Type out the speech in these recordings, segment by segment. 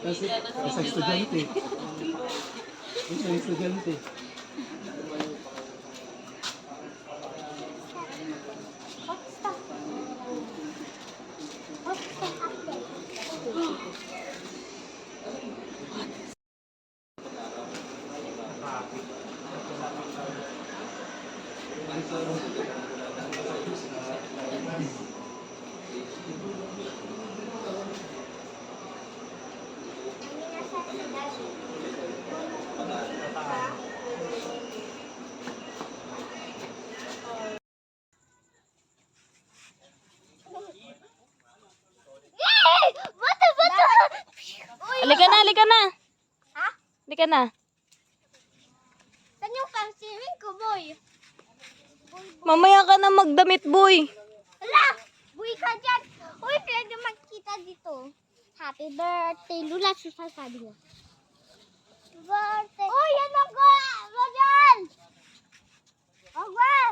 Kasi sa estudyante. Sa estudyante. Halika na, halika na. Ha? Halika na. Saan yung pang-swimming ko, boy? Mamaya ka na magdamit, boy. Hala! Buwi ka dyan! Uy, pwede magkita dito. Happy birthday, Lula. Sasabi niya. Birthday. Uy, yan ako! Rodan! Okay!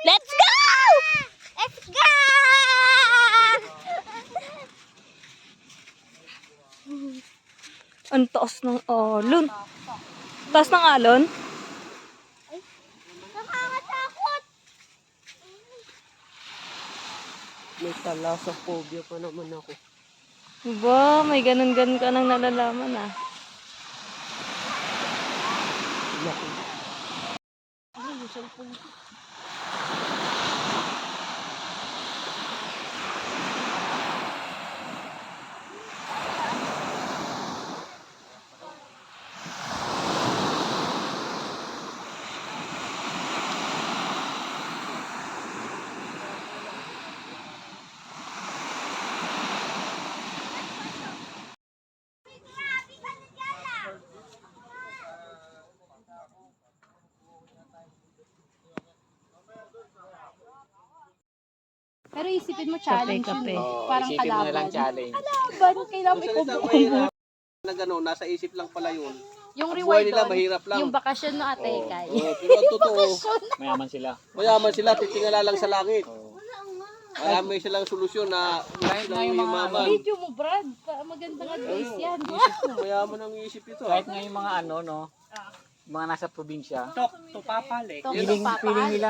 Let's go! Let's go! Ang taas ng alon. Taas ng alon? Ay, nakakatakot! May thalassophobia pa naman ako. Ba, may ganun-ganun ka nang nalalaman ah. Laki. Pero isipin mo challenge Kape, yun eh. Oo, Parang isipin mo na lang kalaban. challenge. Kalaban, kailangan may Salita kubo. mahirap na gano'n, nasa isip lang pala yun. Yung Ang reward buhay nila doon, mahirap lang. yung bakasyon no ate Oo, kay. oo, pero ang totoo, Mayaman sila. mayaman sila, titingala lang sa langit. Marami silang solusyon na Kahit sila nga yung yung mga yumaman. Video mo Brad, magandang advice yan. Isip ko, mayaman ang isip ito. Kahit nga yung mga ano, no? Mga nasa probinsya. Ito, Feeling nila